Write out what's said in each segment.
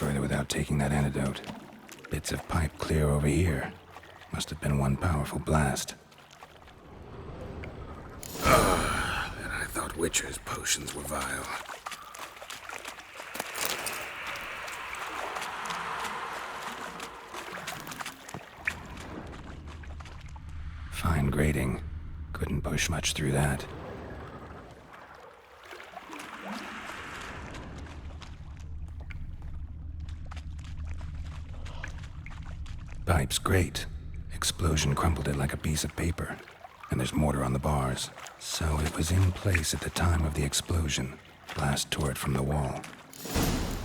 further without taking that antidote. Bits of pipe clear over here. Must have been one powerful blast. And I thought Witcher's potions were vile. Fine grating. Couldn't push much through that. Pipe's great. Explosion crumpled it like a piece of paper. And there's mortar on the bars. So it was in place at the time of the explosion. Blast tore it from the wall.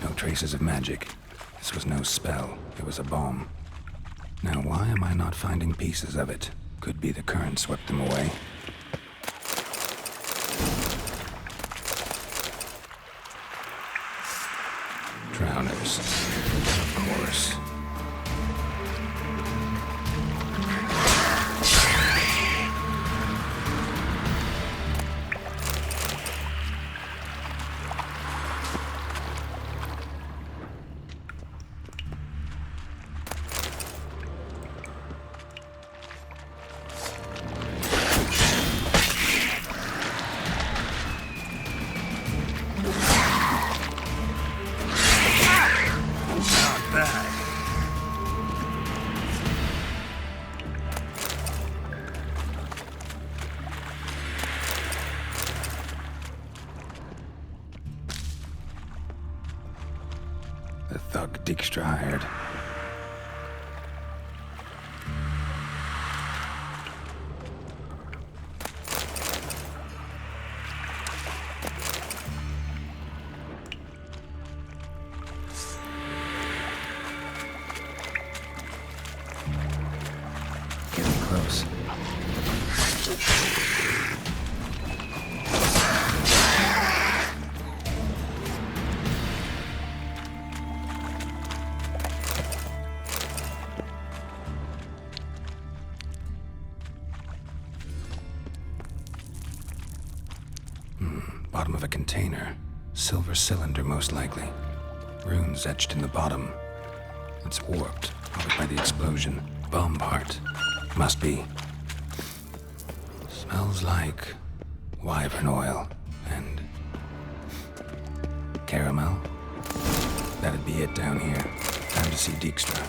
No traces of magic. This was no spell. It was a bomb. Now why am I not finding pieces of it? Could be the current swept them away. Drowners. Of course. The thug Dijkstra hired. Getting close. Bottom of a container. Silver cylinder, most likely. Runes etched in the bottom. It's warped, probably by the explosion. Bomb part. Must be. Smells like wyvern oil and caramel. That'd be it down here. Time to see Dijkstra.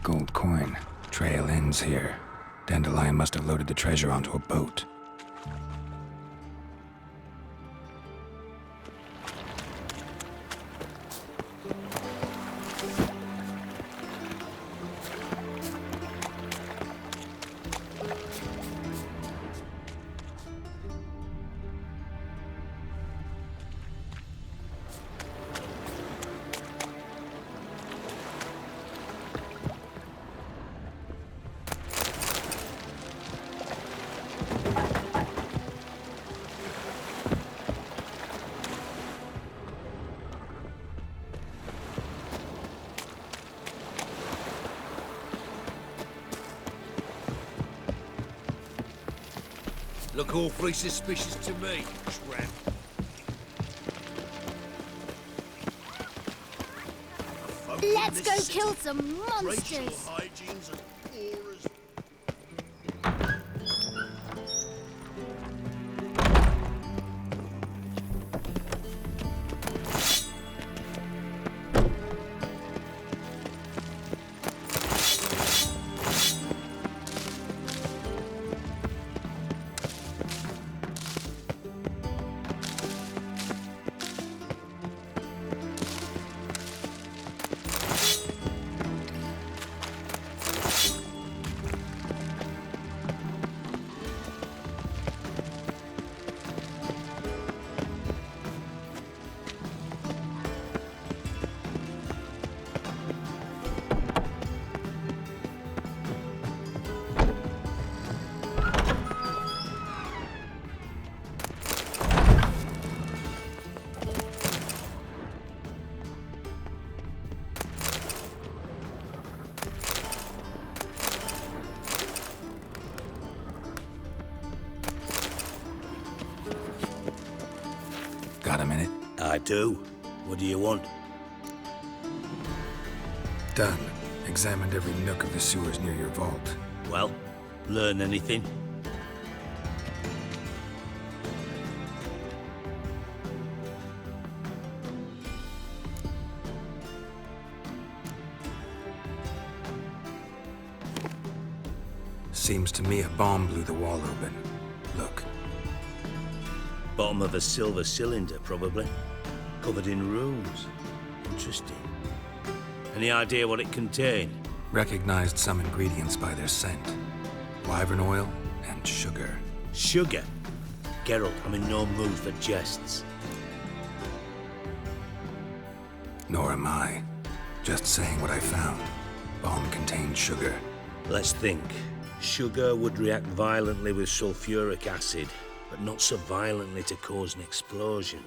Gold coin. Trail ends here. Dandelion must have loaded the treasure onto a boat. Look awfully suspicious to me, tramp. Let's go kill some monsters! Racial hygienes and auras. Got a minute? I do. What do you want? Done. Examined every nook of the sewers near your vault. Well, learn anything? Seems to me a bomb blew the wall open. Look. Bottom of a silver cylinder, probably. Covered in runes. Interesting. Any idea what it contained? Recognized some ingredients by their scent. Wyvern oil and sugar. Sugar? Geralt, I'm in no mood for jests. Nor am I. Just saying what I found. Bomb contained sugar. Let's think. Sugar would react violently with sulfuric acid, but not so violently to cause an explosion.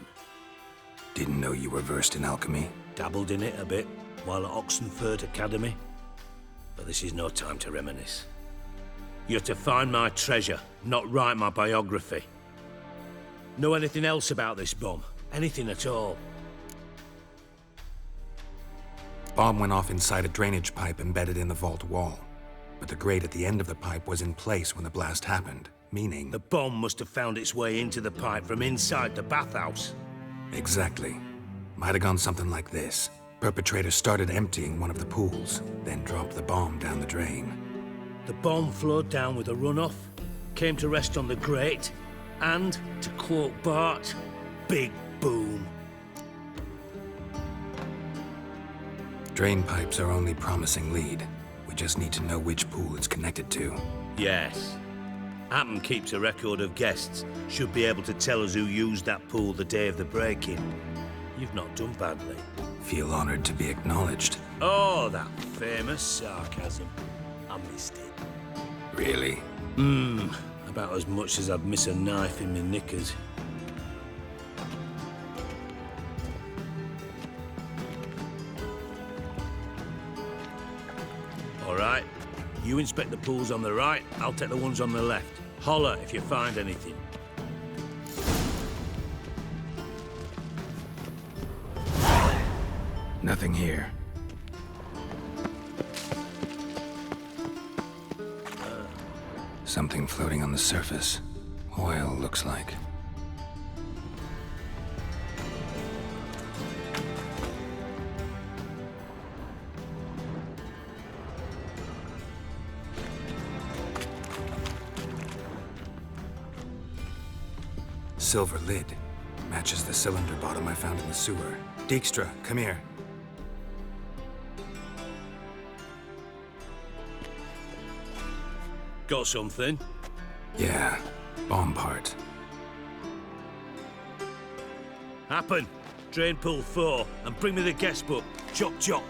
Didn't know you were versed in alchemy. Dabbled in it a bit while at Oxenford Academy. But this is no time to reminisce. You're to find my treasure, not write my biography. Know anything else about this bomb? Anything at all? Bomb went off inside a drainage pipe embedded in the vault wall. But the grate at the end of the pipe was in place when the blast happened, meaning... The bomb must have found its way into the pipe from inside the bathhouse. Exactly. Might have gone something like this. Perpetrator started emptying one of the pools, then dropped the bomb down the drain. The bomb flowed down with a runoff, came to rest on the grate, and, to quote Bart, big boom. Drain pipes are only promising lead. We just need to know which pool it's connected to. Yes. Appen keeps a record of guests. Should be able to tell us who used that pool the day of the break-in. You've not done badly. Feel honored to be acknowledged. Oh, that famous sarcasm. I missed it. Really? About as much as I'd miss a knife in my knickers. All right. You inspect the pools on the right, I'll take the ones on the left. Holler if you find anything. Nothing here. Something floating on the surface. Oil, looks like. Silver lid. Matches the cylinder bottom I found in the sewer. Dijkstra, come here. Got something? Yeah, bomb part. Happen. Drain pool 4 and bring me the guest book. Chop chop.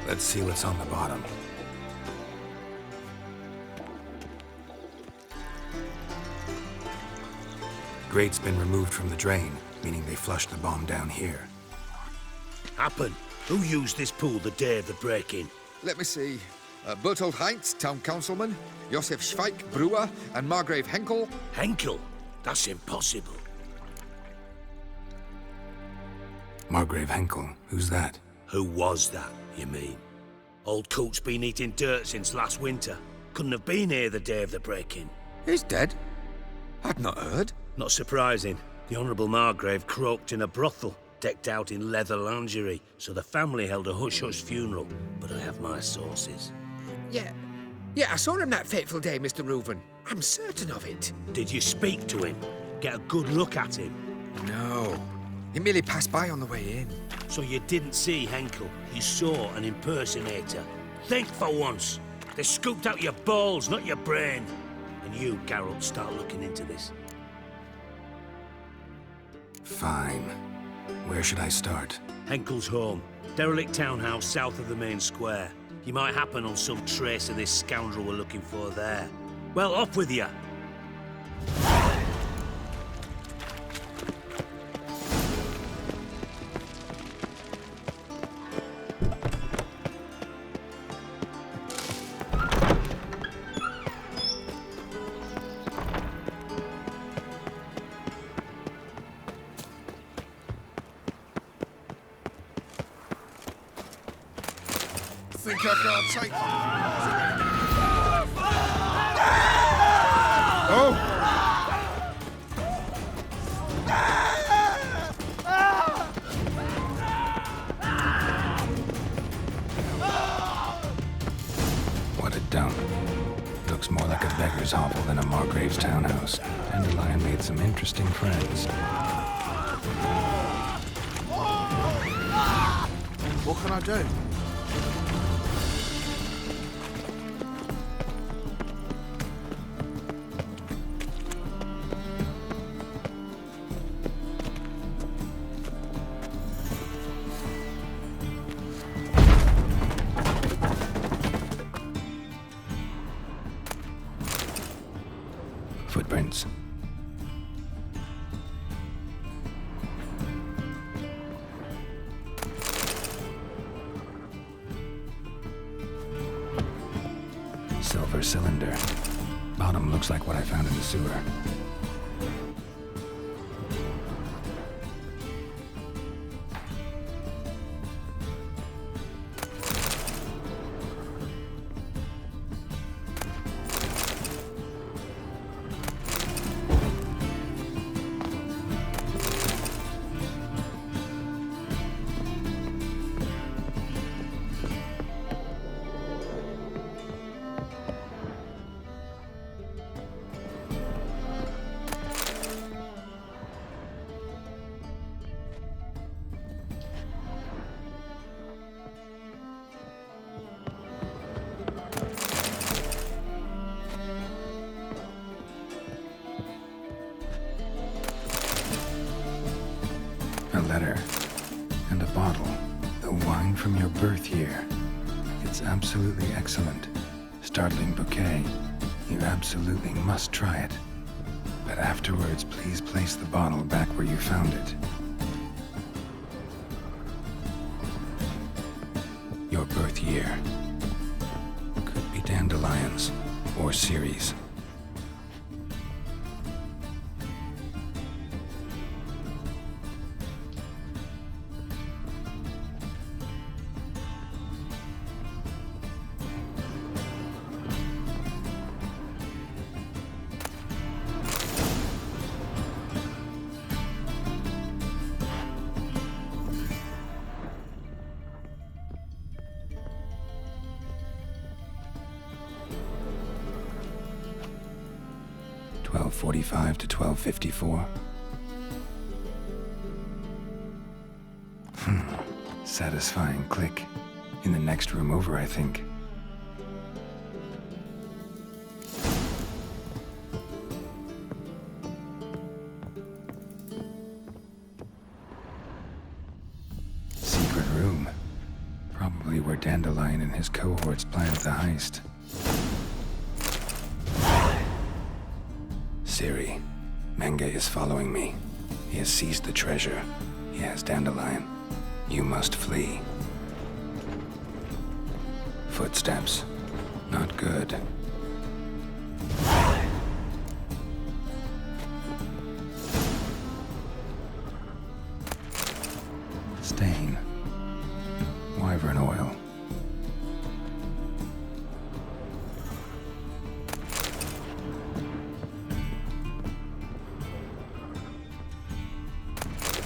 Let's see what's on the bottom. Grate's been removed from the drain, meaning they flushed the bomb down here. Happen. Who used this pool the day of the break-in? Let me see. Bertold Heinz, town councilman, Josef Schweik, brewer, and Margrave Henkel. Henkel? That's impossible. Margrave Henkel, who's that? Who was that, you mean? Old Coot's been eating dirt since last winter. Couldn't have been here the day of the break-in. He's dead? I'd not heard. Not surprising. The Honourable Margrave croaked in a brothel, decked out in leather lingerie, so the family held a hush-hush funeral, but I have my sources. Yeah, I saw him that fateful day, Mr. Reuven. I'm certain of it. Did you speak to him? Get a good look at him? No. He merely passed by on the way in. So you didn't see Henkel, you saw an impersonator. Think for once. They scooped out your balls, not your brain. And you, Geralt, start looking into this. Fine. Where should I start? Henkel's home. Derelict townhouse south of the main square. You might happen on some trace of this scoundrel we're looking for there. Well, off with you. think I can't take... Oh! What a dump. Looks more like a beggar's hovel than a Margrave's townhouse. Dandelion made some interesting friends. What can I do? Footprints. Silver cylinder. Bottom looks like what I found in the sewer. A letter. And a bottle. The wine from your birth year. It's absolutely excellent. Startling bouquet. You absolutely must try it. But afterwards, please place the bottle back where you found it. Your birth year. Could be dandelions or Ceres. .45 to 12:54. Satisfying click. In the next room over, I think. Secret room. Probably where Dandelion and his cohorts planned the heist. Siri, Menge is following me. He has seized the treasure. He has Dandelion. You must flee. Footsteps. Not good. Stain. Wyvern oil.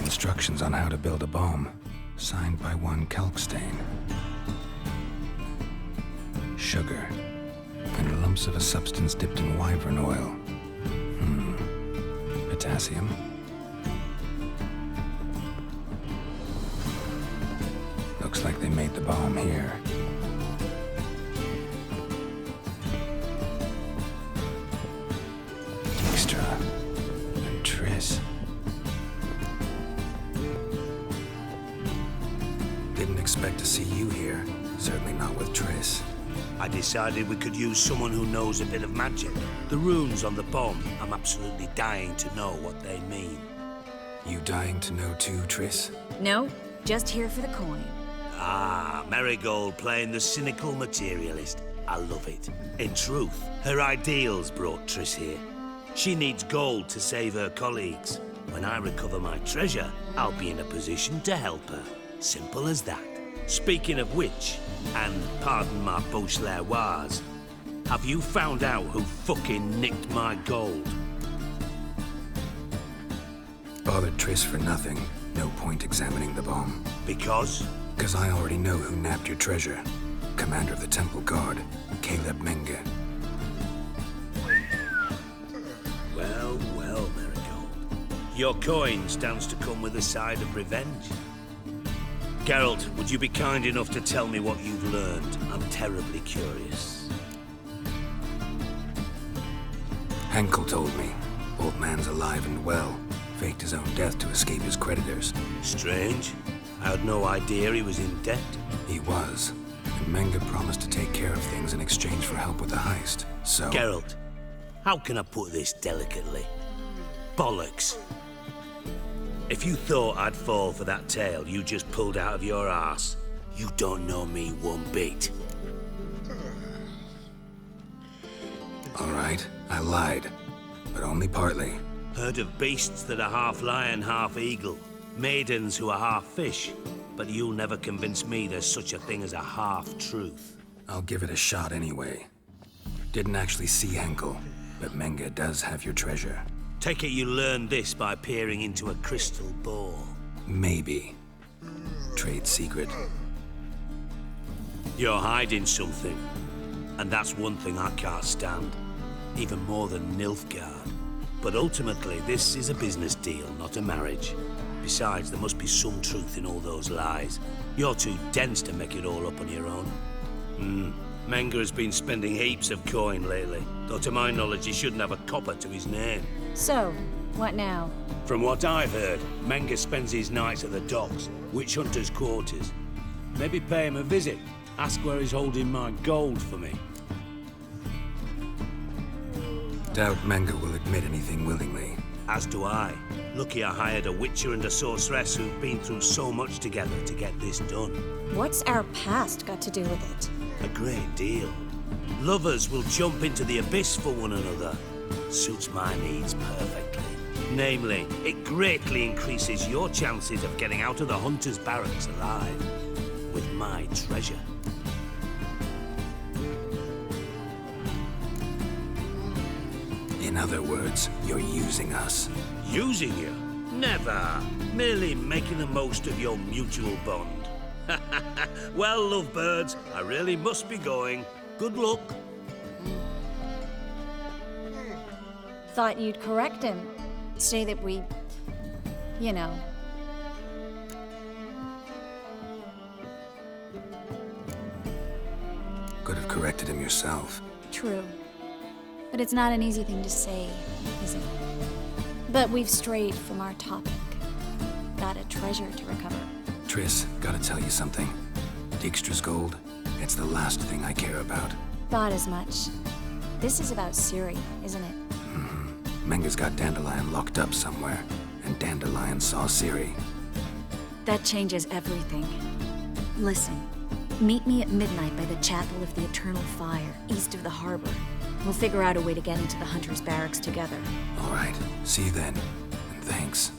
Instructions on how to build a bomb, signed by one Kalkstain. Sugar, and lumps of a substance dipped in wyvern oil. Potassium. Looks like they made the bomb here. Extra. And Triss. Didn't expect to see you here. Certainly not with Triss. I decided we could use someone who knows a bit of magic. The runes on the bomb, I'm absolutely dying to know what they mean. You dying to know too, Triss? No, just here for the coin. Ah, Marigold playing the cynical materialist. I love it. In truth, her ideals brought Triss here. She needs gold to save her colleagues. When I recover my treasure, I'll be in a position to help her. Simple as that. Speaking of which, and pardon my Beauclervoise, have you found out who fucking nicked my gold? Bothered Triss for nothing. No point examining the bomb. Because? Because I already know who nabbed your treasure. Commander of the Temple Guard, Caleb Menge. Well, well, Marigold. Your coin stands to come with a side of revenge. Geralt, would you be kind enough to tell me what you've learned? I'm terribly curious. Henkel told me. Old man's alive and well. Faked his own death to escape his creditors. Strange. I had no idea he was in debt. He was. And Menge promised to take care of things in exchange for help with the heist. So... Geralt, how can I put this delicately? Bollocks. If you thought I'd fall for that tale you just pulled out of your arse, you don't know me one bit. All right, I lied. But only partly. Heard of beasts that are half lion, half eagle. Maidens who are half fish. But you'll never convince me there's such a thing as a half-truth. I'll give it a shot anyway. Didn't actually see Henkel, but Menge does have your treasure. Take it you learned this by peering into a crystal ball. Maybe. Trade secret. You're hiding something. And that's one thing I can't stand. Even more than Nilfgaard. But ultimately, this is a business deal, not a marriage. Besides, there must be some truth in all those lies. You're too dense to make it all up on your own. Menge has been spending heaps of coin lately, though to my knowledge he shouldn't have a copper to his name. So, what now? From what I've heard, Menge spends his nights at the docks, witch hunters' quarters. Maybe pay him a visit. Ask where he's holding my gold for me. Doubt Menge will admit anything willingly. As do I. Lucky I hired a witcher and a sorceress who've been through so much together to get this done. What's our past got to do with it? A great deal. Lovers will jump into the abyss for one another. Suits my needs perfectly. Namely, it greatly increases your chances of getting out of the hunter's barracks alive. With my treasure. In other words, you're using us. Using you? Never. Merely making the most of your mutual bond. Well, lovebirds, I really must be going. Good luck. Thought you'd correct him. Say that we... you know. Could have corrected him yourself. True. But it's not an easy thing to say, is it? But we've strayed from our topic. Got a treasure to recover. Triss, gotta tell you something. Dijkstra's gold, it's the last thing I care about. Thought as much. This is about Ciri, isn't it? Menge's got Dandelion locked up somewhere, and Dandelion saw Ciri. That changes everything. Listen, meet me at midnight by the Chapel of the Eternal Fire, east of the harbor. We'll figure out a way to get into the Hunter's barracks together. All right, see you then, and thanks.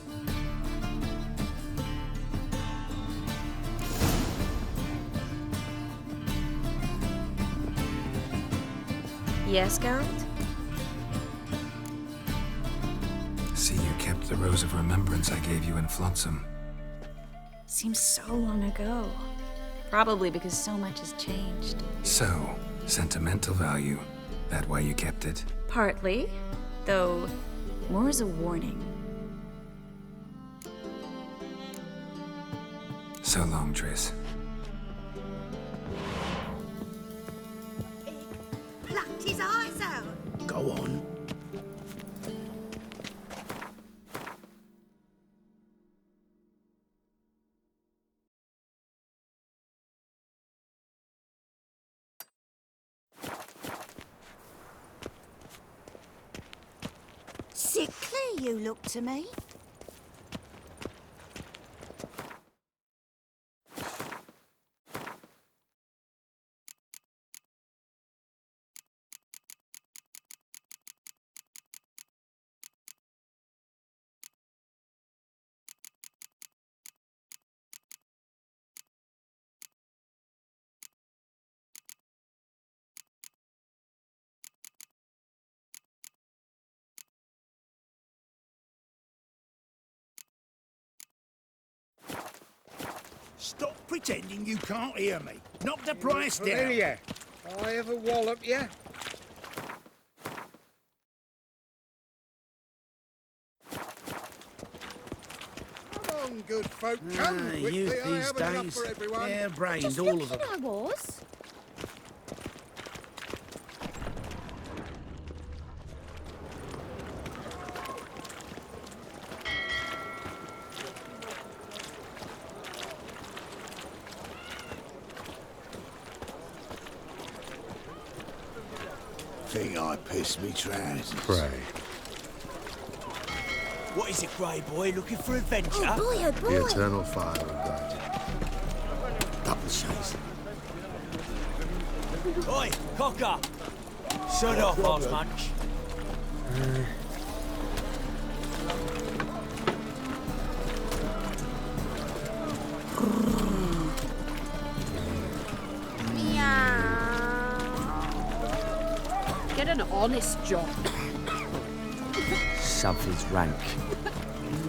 Yes, Geralt? See, you kept the Rose of Remembrance I gave you in Flotsam. Seems so long ago. Probably because so much has changed. So, sentimental value. That why you kept it? Partly, though more as a warning. So long, Triss. Plucked his eyes out. Go on. Sickly you look to me. Stop pretending you can't hear me. Knock the price down. Familiar. I ever wallop you? Come on, good folk, come quickly. Youth I these haven't enough days, for everyone. hair-brained, Just all of them. thinking I was. Think I pissed me trousers. Pray. What is it, Grey Boy? Looking for adventure? Oh boy, oh boy. The eternal fire of God. Double chase. Oi, cocker! Shut off, Oz Munch. Get an honest job. Something's rank.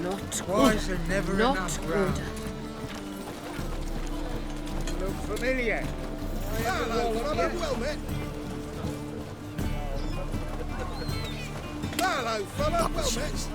Not Why is there never Not enough ground? order. Look familiar. Hello, fellow, well met. Hello, fellow, well met.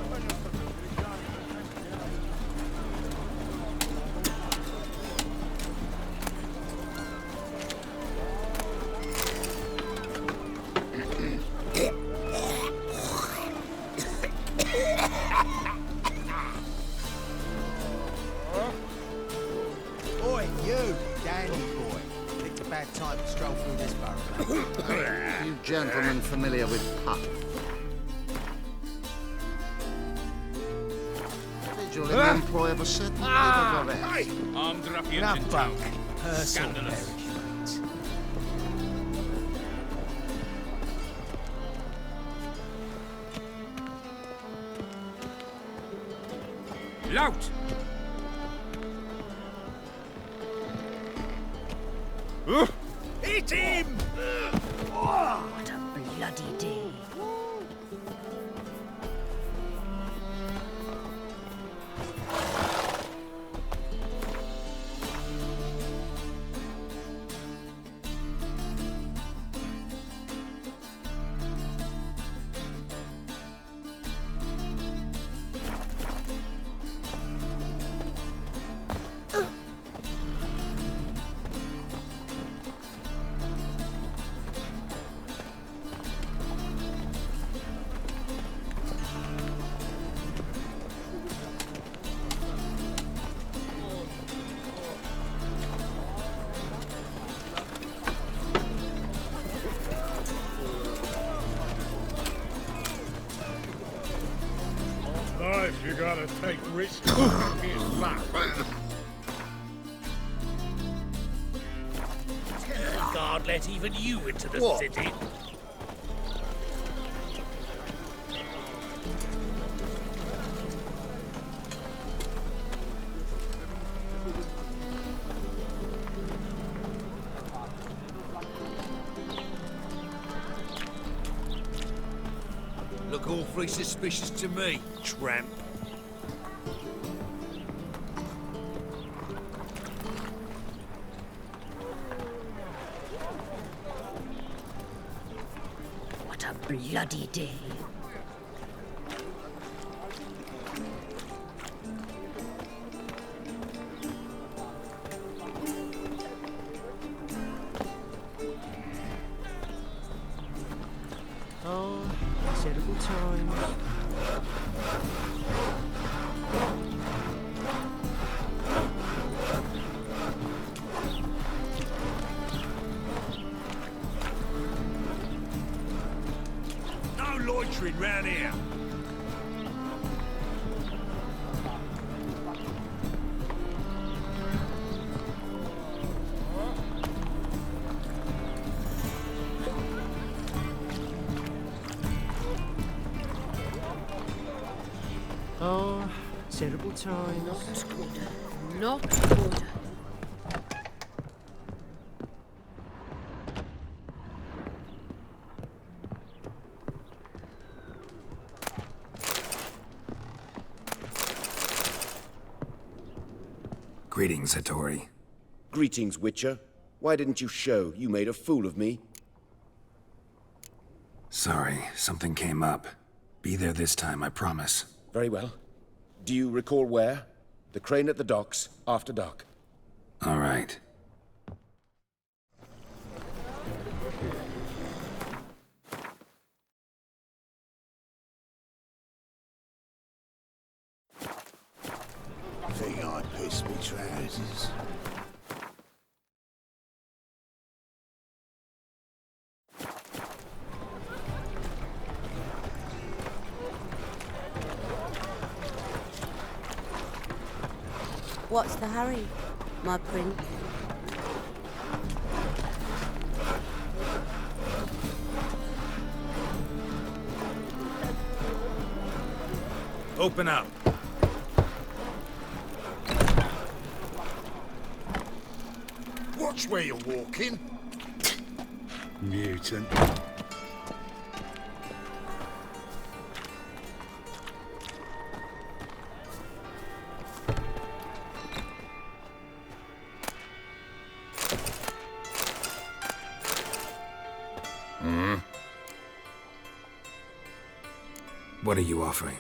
Oi, you, dandy boy. Picked a bad time to stroll through this borough. You gentlemen familiar with puff? Individual in the employ of a certain type of event. Armed ruffians Enough in bunk. town. Personal Scandalous. merriment. Lout! Hit him! What a bloody day. Nice, you gotta take risks. Here's luck. God let even you into the What? city. Look awfully suspicious to me, tramp. What a bloody day. Oh, terrible time. No loitering round here. Oh, terrible time. Not order. Not order. Greetings, Hattori. Greetings, Witcher. Why didn't you show? You made a fool of me. Sorry, something came up. Be there this time, I promise. Very well. Do you recall where? The crane at the docks, after dark. All right. Think I pissed me trousers. What's the hurry, my prince? Open up. Watch where you're walking. Mutant. What are you offering?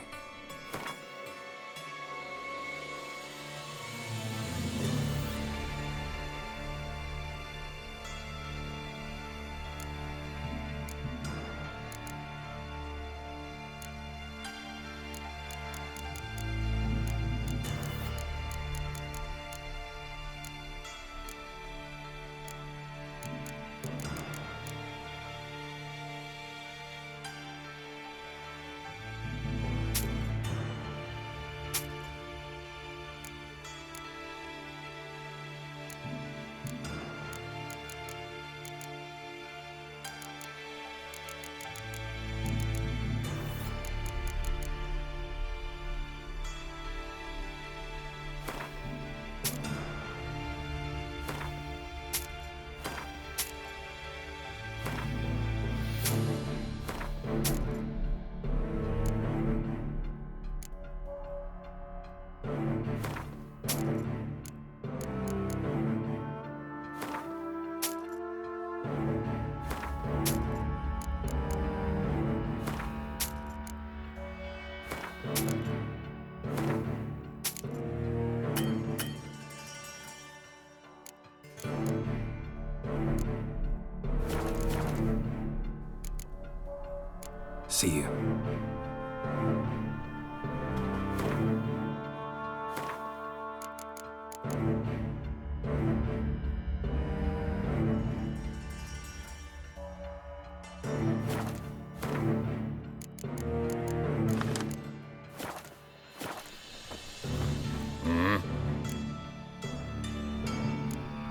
See you.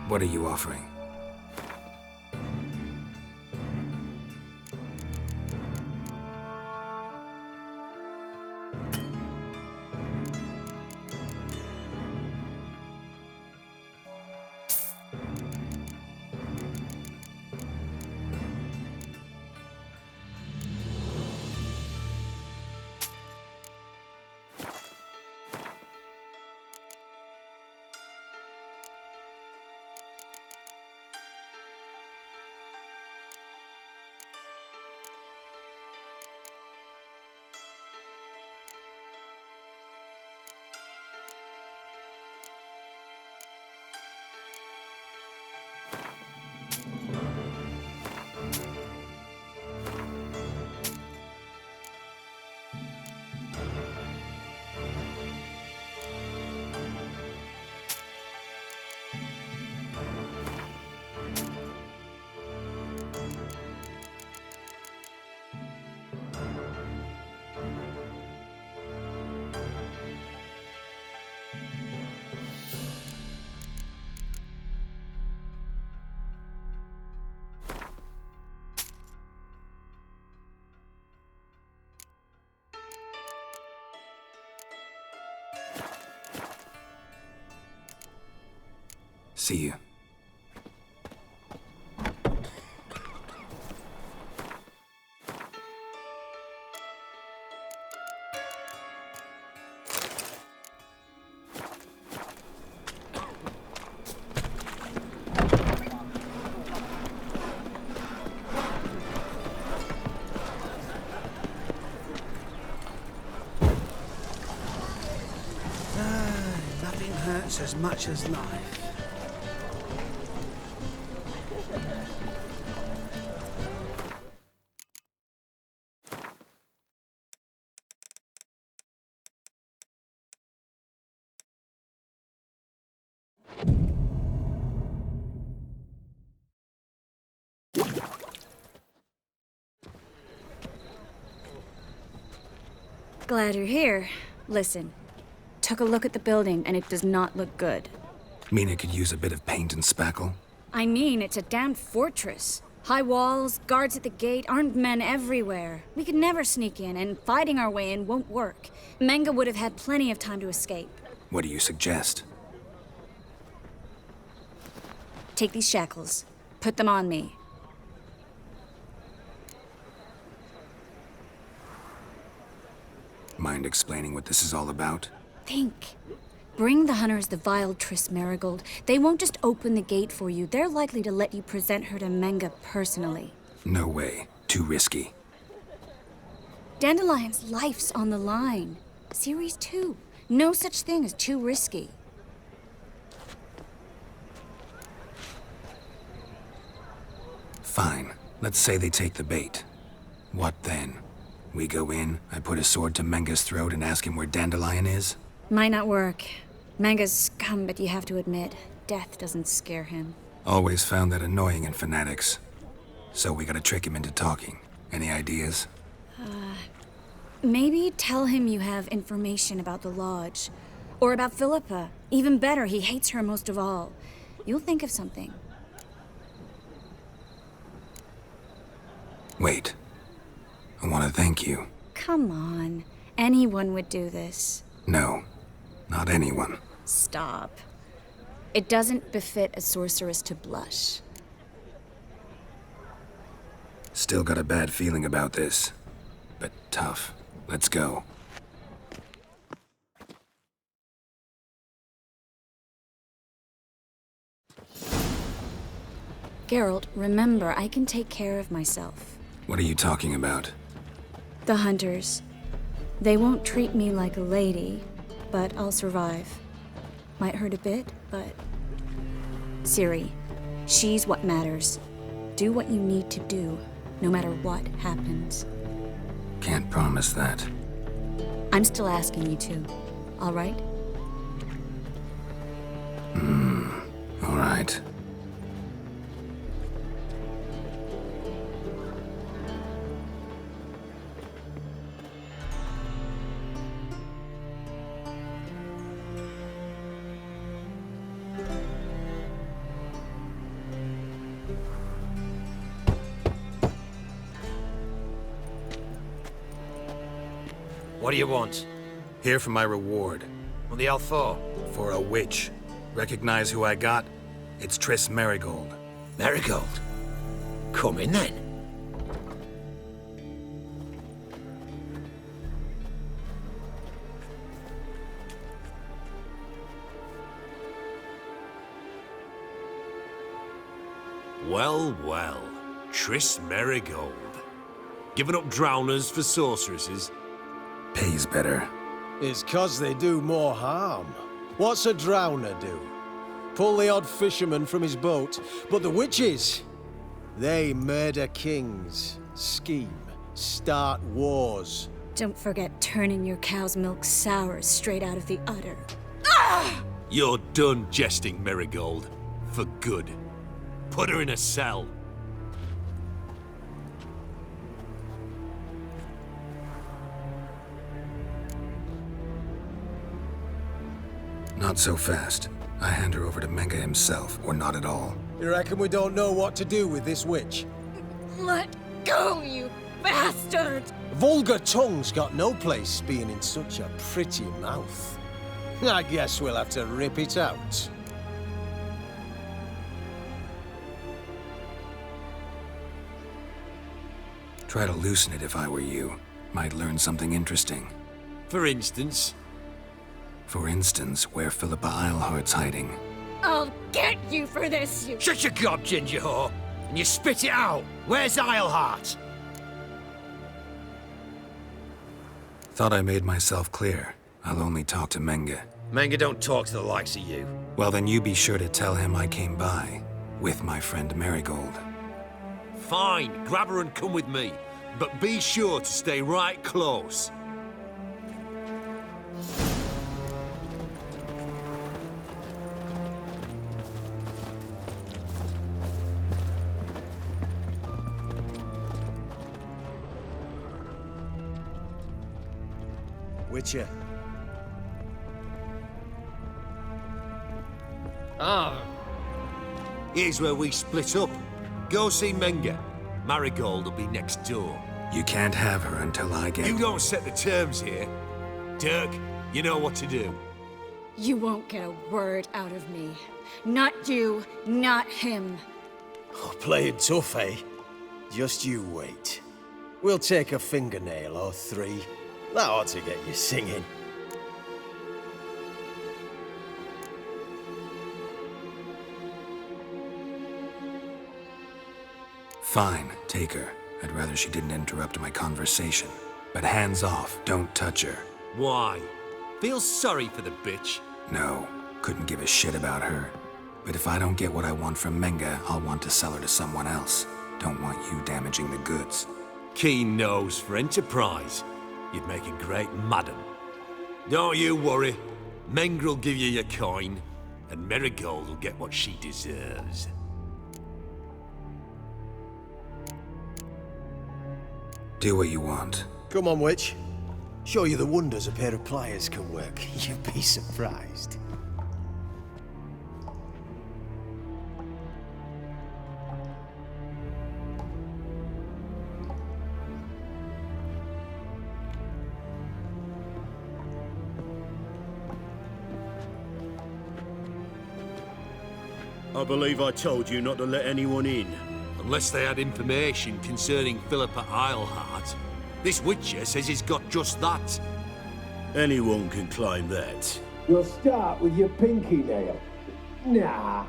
What are you offering? See you. hurts as much as life. Glad you're here. Listen, took a look at the building and it does not look good. Mean it could use a bit of paint and spackle? I mean, it's a damn fortress. High walls, guards at the gate, armed men everywhere. We could never sneak in, and fighting our way in won't work. Menge would have had plenty of time to escape. What do you suggest? Take these shackles. Put them on me. Mind explaining what this is all about? Think. Bring the hunters the vile Triss Marigold. They won't just open the gate for you. They're likely to let you present her to Menge personally. No way. Too risky. Dandelion's life's on the line. Series 2. No such thing as too risky. Fine. Let's say they take the bait. What then? We go in, I put a sword to Menge's throat and ask him where Dandelion is? Might not work. Menge's scum, but you have to admit, death doesn't scare him. Always found that annoying in fanatics. So we gotta trick him into talking. Any ideas? Maybe tell him you have information about the Lodge. Or about Philippa. Even better, he hates her most of all. You'll think of something. Wait. I want to thank you. Come on. Anyone would do this. No. Not anyone. Stop. It doesn't befit a sorceress to blush. Still got a bad feeling about this. But tough. Let's go. Geralt, remember, I can take care of myself. What are you talking about? The hunters. They won't treat me like a lady, but I'll survive. Might hurt a bit, but... Ciri, she's what matters. Do what you need to do, no matter what happens. Can't promise that. I'm still asking you to, all right? All right. What do you want? Here for my reward. What the hell for? For a witch. Recognize who I got? It's Triss Marigold. Marigold? Come in then. Well, well. Triss Marigold. Giving up drowners for sorceresses? Pays better. It's 'cause they do more harm. What's a drowner do? Pull the odd fisherman from his boat. But the witches, they murder kings, scheme, start wars. Don't forget turning your cow's milk sour straight out of the udder. You're done jesting, Marigold. For good. Put her in a cell. Not so fast. I hand her over to Menge himself, or not at all. You reckon we don't know what to do with this witch? Let go, you bastard! Vulgar tongue's got no place being in such a pretty mouth. I guess we'll have to rip it out. Try to loosen it if I were you. Might learn something interesting. For instance? For instance, where Philippa Eilhart's hiding. I'll get you for this, you... Shut your gob, ginger whore, and you spit it out. Where's Eilhart? Thought I made myself clear. I'll only talk to Menge. Manga don't talk to the likes of you. Well, then you be sure to tell him I came by with my friend Marigold. Fine, grab her and come with me. But be sure to stay right close. Witcher. Here's where we split up. Go see Menga. Marigold will be next door. You can't have her until I get... You don't set the terms here. Dirk, you know what to do. You won't get a word out of me. Not you, not him. Oh, playing tough, eh? Just you wait. We'll take a fingernail or three. That ought to get you singing. Fine, take her. I'd rather she didn't interrupt my conversation. But hands off, don't touch her. Why? Feel sorry for the bitch? No, couldn't give a shit about her. But if I don't get what I want from Menga, I'll want to sell her to someone else. Don't want you damaging the goods. Keen nose for enterprise. You'd make a great madam. Don't you worry. Mengrel will give you your coin, and Marigold will get what she deserves. Do what you want. Come on, witch. Show you the wonders a pair of pliers can work. You'd be surprised. I believe I told you not to let anyone in. Unless they had information concerning Philippa Eilhart. This Witcher says he's got just that. Anyone can claim that. You'll start with your pinky nail. Nah,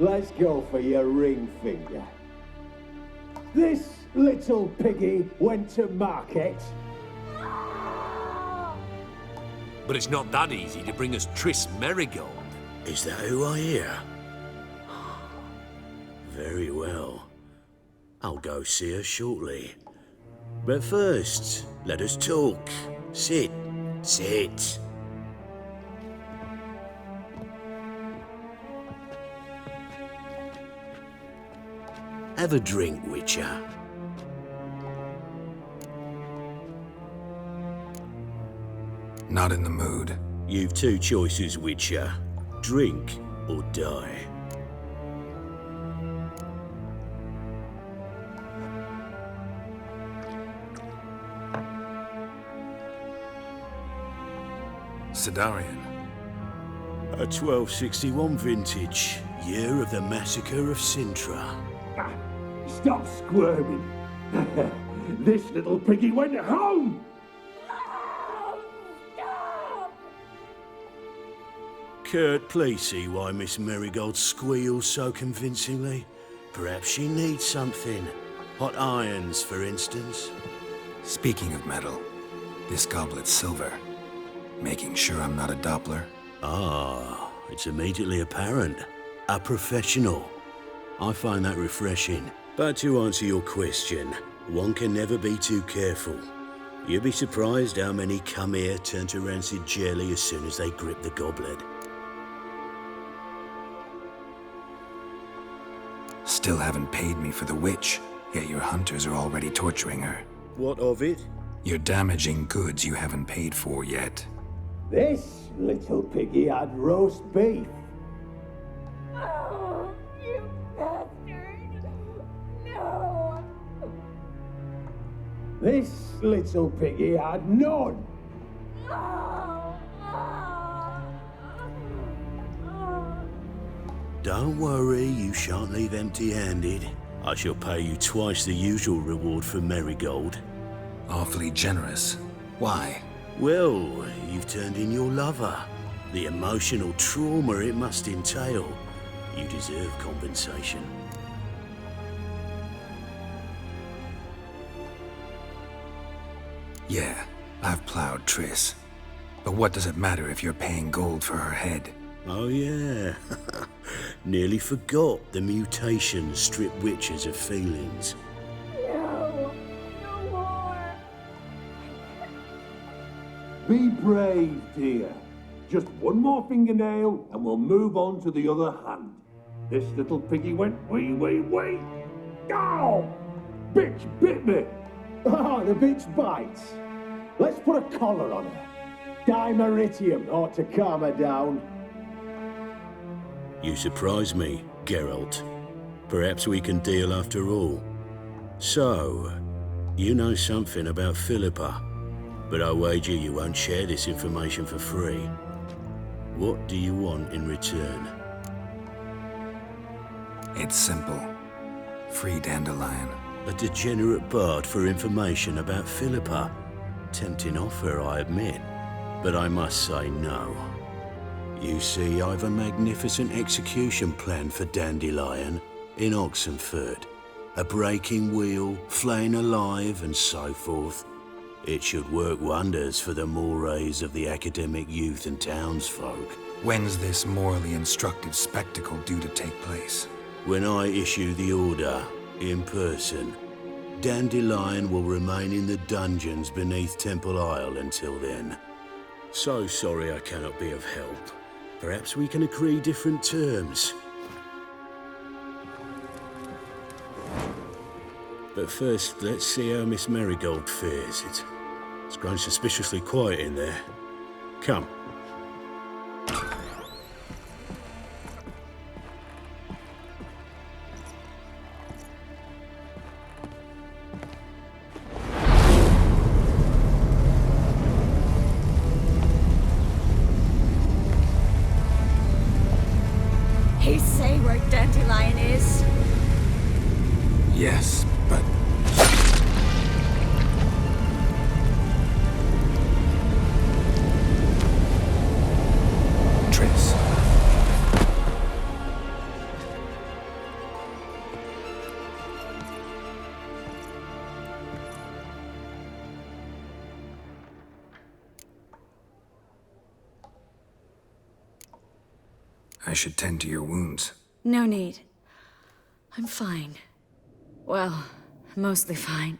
let's go for your ring finger. This little piggy went to market. But it's not that easy to bring us Triss Marigold. Is that who I hear? Very well. I'll go see her shortly. But first, let us talk. Sit. Sit. Have a drink, Witcher. Not in the mood. You've two choices, Witcher. Drink or die. Sidarian. A 1261 vintage, year of the massacre of Sintra. Stop squirming. This little piggy went home. Kurt, please see why Miss Marigold squeals so convincingly. Perhaps she needs something. Hot irons, for instance. Speaking of metal, this goblet's silver. Making sure I'm not a Doppler? Ah, it's immediately apparent. A professional. I find that refreshing. But to answer your question, one can never be too careful. You'd be surprised how many come here turn to rancid jelly as soon as they grip the goblet. Still haven't paid me for the witch, yet your hunters are already torturing her. What of it? You're damaging goods you haven't paid for yet. This little piggy had roast beef. Oh, you bastard! No! This little piggy had none. Don't worry, you shan't leave empty-handed. I shall pay you twice the usual reward for Marigold. Awfully generous. Why? Well, you've turned in your lover. The emotional trauma it must entail. You deserve compensation. Yeah, I've plowed Triss. But what does it matter if you're paying gold for her head? Oh yeah. Nearly forgot the mutations strip witches of feelings. No. No more. Be brave, dear. Just one more fingernail and we'll move on to the other hand. This little piggy went wee. Ow! Bitch bit me! Ah, the bitch bites. Let's put a collar on her. Dimeritium ought to calm her down. You surprise me, Geralt. Perhaps we can deal after all. So, you know something about Philippa, but I wager you won't share this information for free. What do you want in return? It's simple. Free Dandelion. A degenerate bard for information about Philippa. Tempting offer, I admit, but I must say no. You see, I've a magnificent execution plan for Dandelion in Oxenford. A breaking wheel, flaying alive, and so forth. It should work wonders for the mores of the academic youth and townsfolk. When's this morally instructive spectacle due to take place? When I issue the order, in person, Dandelion will remain in the dungeons beneath Temple Isle until then. So sorry I cannot be of help. Perhaps we can agree different terms. But first, let's see how Miss Marigold fares. It's grown suspiciously quiet in there. Come. He say where Dandelion is? Yes, but... Triss. I should tend to your wounds. No need. I'm fine. Well, mostly fine.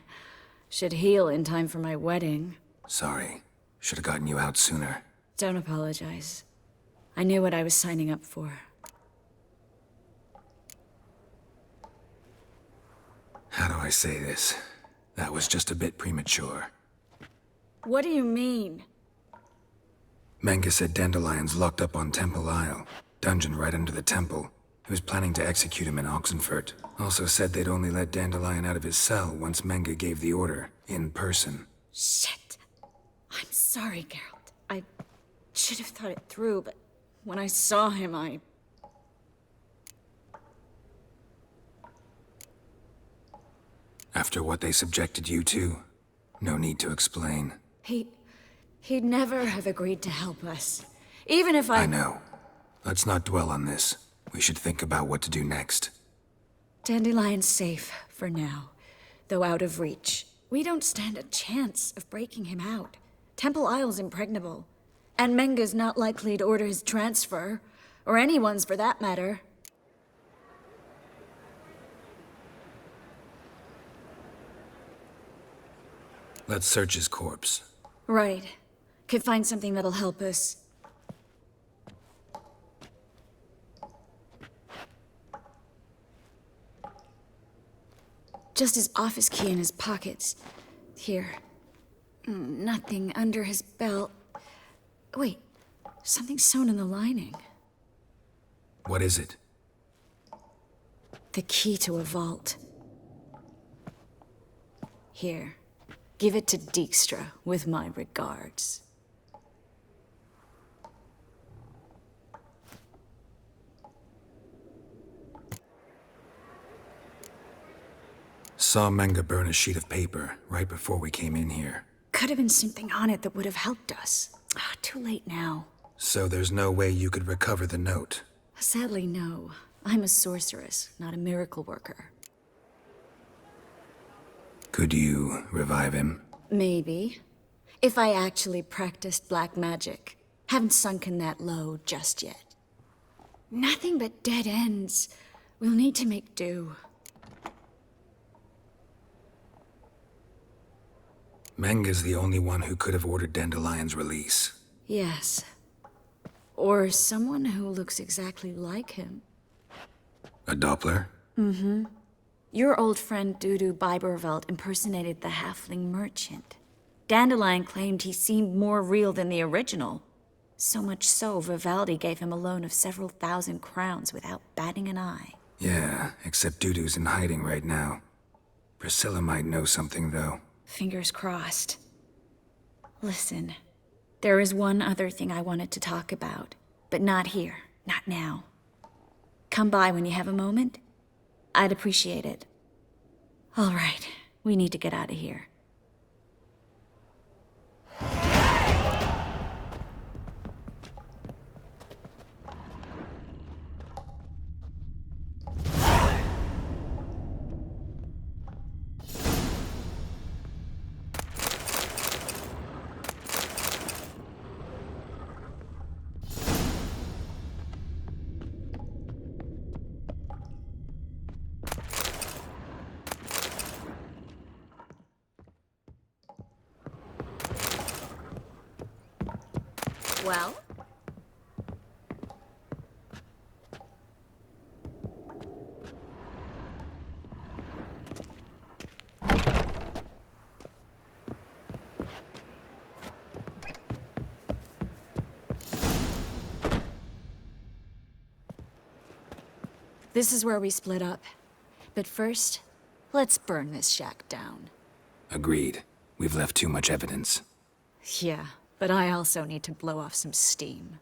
Should heal in time for my wedding. Sorry. Should have gotten you out sooner. Don't apologize. I knew what I was signing up for. How do I say this? That was just a bit premature. What do you mean? Menga said Dandelion's locked up on Temple Isle. Dungeon right under the temple. He was planning to execute him in Oxenfurt. Also said they'd only let Dandelion out of his cell once Menga gave the order, in person. Shit. I'm sorry, Geralt. I should have thought it through, but when I saw him, After what they subjected you to, no need to explain. He'd never have agreed to help us. Even if I know. Let's not dwell on this. We should think about what to do next. Dandelion's safe, for now. Though out of reach. We don't stand a chance of breaking him out. Temple Isle's impregnable. And Menga's not likely to order his transfer. Or anyone's, for that matter. Let's search his corpse. Right. Could find something that'll help us. Just his office key in his pockets. Here. Nothing under his belt. Wait, something sewn in the lining. What is it? The key to a vault. Here. Give it to Dijkstra, with my regards. Saw Menga burn a sheet of paper right before we came in here. Could have been something on it that would have helped us. Too late now. So there's no way you could recover the note? Sadly, no. I'm a sorceress, not a miracle worker. Could you revive him? Maybe. If I actually practiced black magic. Haven't sunken that low just yet. Nothing but dead ends. We'll need to make do. Menga's the only one who could have ordered Dandelion's release. Yes. Or someone who looks exactly like him. A Doppler? Mm-hmm. Your old friend Dudu Biberveld impersonated the halfling merchant. Dandelion claimed he seemed more real than the original. So much so, Vivaldi gave him a loan of several thousand crowns without batting an eye. Yeah, except Dudu's in hiding right now. Priscilla might know something, though. Fingers crossed. Listen, there is one other thing I wanted to talk about, but not here, not now. Come by when you have a moment. I'd appreciate it. All right, we need to get out of here. Well? This is where we split up. But first, let's burn this shack down. Agreed. We've left too much evidence. Yeah, but I also need to blow off some steam.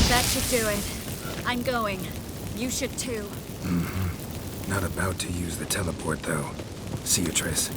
That should do it. I'm going. You should too. Mm-hmm. Not about to use the teleport, though. See you, Triss.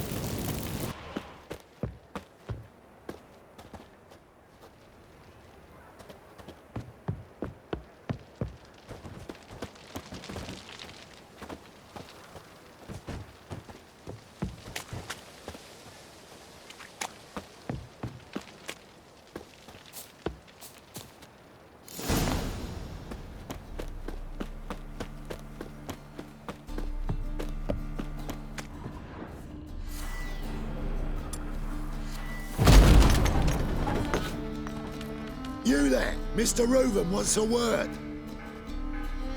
You there, Mr. Reuven wants a word.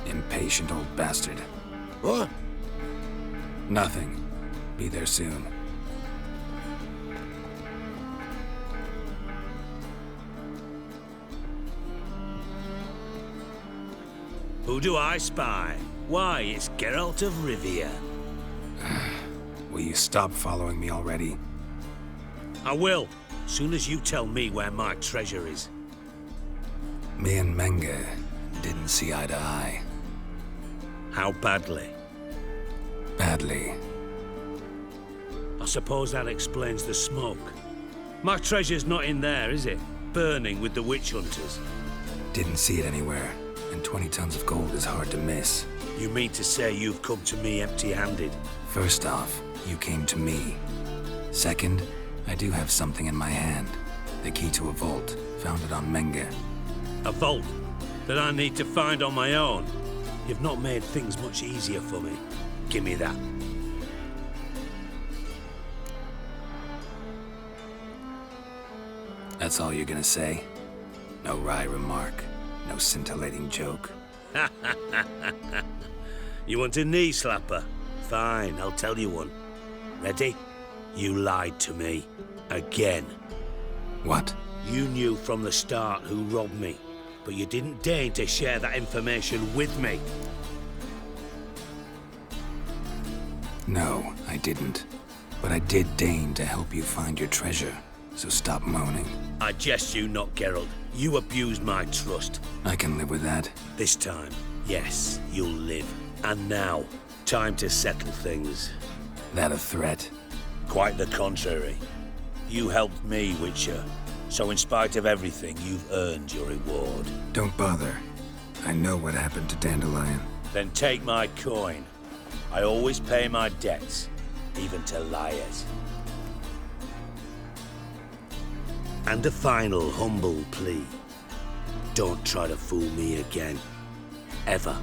Impatient old bastard. What? Nothing. Be there soon. Who do I spy? Why, it's Geralt of Rivia. Will you stop following me already? I will, soon as you tell me where my treasure is. Me and Menge didn't see eye to eye. How badly? Badly. I suppose that explains the smoke. My treasure's not in there, is it? Burning with the witch hunters. Didn't see it anywhere, and 20 tons of gold is hard to miss. You mean to say you've come to me empty-handed? First off, you came to me. Second, I do have something in my hand. The key to a vault, found it on Menge. A vault that I need to find on my own. You've not made things much easier for me. Give me that. That's all you're gonna say? No wry remark, no scintillating joke. You want a knee slapper? Fine, I'll tell you one. Ready? You lied to me. Again. What? You knew from the start who robbed me, but you didn't deign to share that information with me. No, I didn't. But I did deign to help you find your treasure, so stop moaning. I jest you not, Geralt. You abused my trust. I can live with that. This time, yes, you'll live. And now, time to settle things. That a threat? Quite the contrary. You helped me, Witcher. So in spite of everything, you've earned your reward. Don't bother. I know what happened to Dandelion. Then take my coin. I always pay my debts, even to liars. And a final humble plea. Don't try to fool me again. Ever.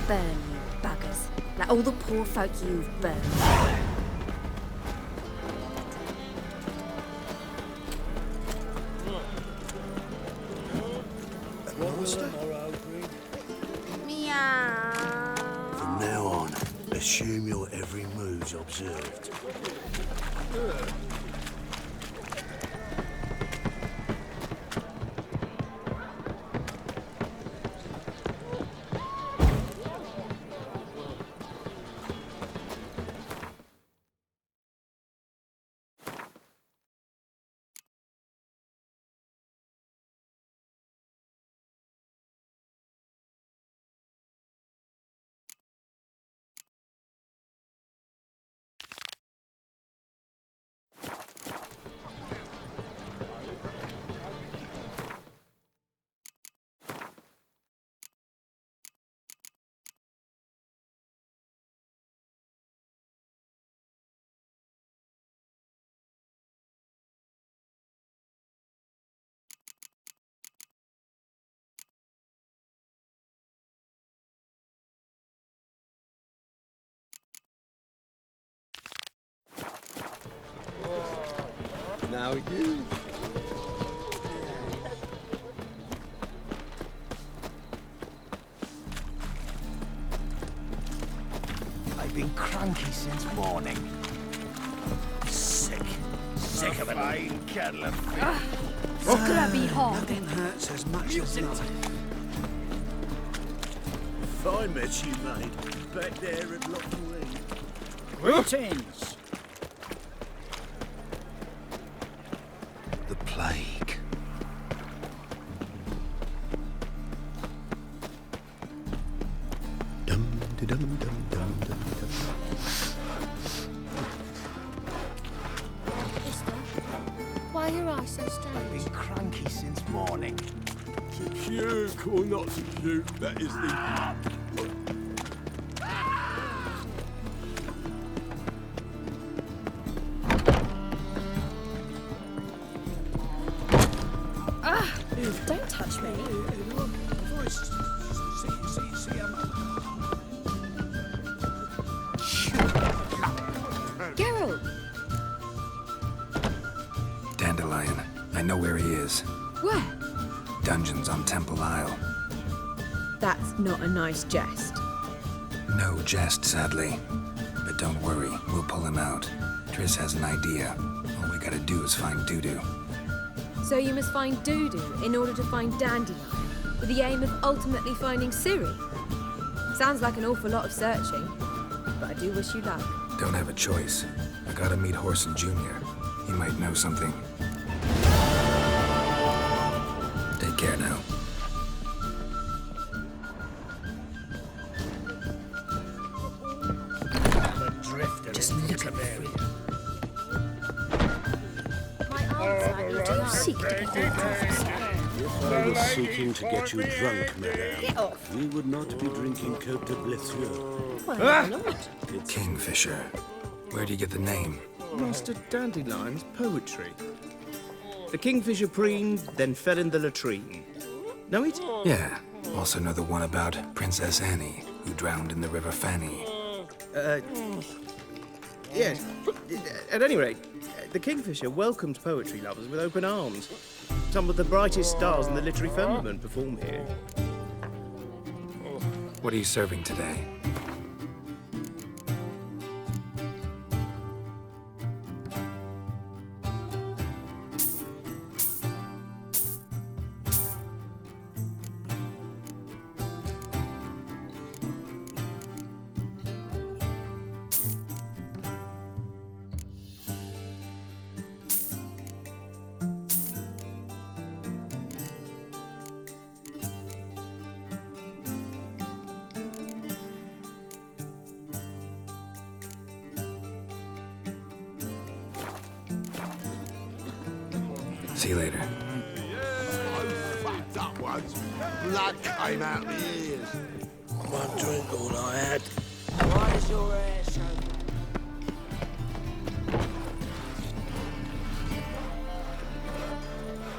Burn, you buggers. Like all the poor folk you've burned. Meow. From now on, assume your every move's observed. Now you. I've been cranky since morning. Sick. Sick of it. Fine kettle of fish. Scrubby hog. Nothing hurts as much as life. Fine mess you made. Back there at Lockwood. Greetings. The plague. Dum dum dum dum dum dum. Why are your eyes so I've strange? been cranky since morning. To puke or not to puke, that is the... Don't touch me. Geralt! Dandelion. I know where he is. Where? Dungeons on Temple Isle. That's not a nice jest. No jest, sadly. But don't worry, we'll pull him out. Triss has an idea. All we gotta do is find Dudu. So you must find Dudu in order to find Dandelion, with the aim of ultimately finding Ciri. Sounds like an awful lot of searching, but I do wish you luck. Don't have a choice. I gotta meet Horson Jr. He might know something. Take care now. Just look at me. My arms are seek to get If I was seeking to get you drunk, madame, Get off. we would not be drinking Cote de Blessieux. Why not? Kingfisher. Where do you get the name? Master Dandelion's poetry. The kingfisher preened, then fell in the latrine. Know it? Yeah. Also know the one about Princess Annie, who drowned in the River Fanny. Yes. At any rate, the kingfisher welcomed poetry lovers with open arms. Some of the brightest stars in the literary firmament perform here. What are you serving today? See you later. Fucked up ones. Blood came out the ears. One drink all I had. Why is your ass so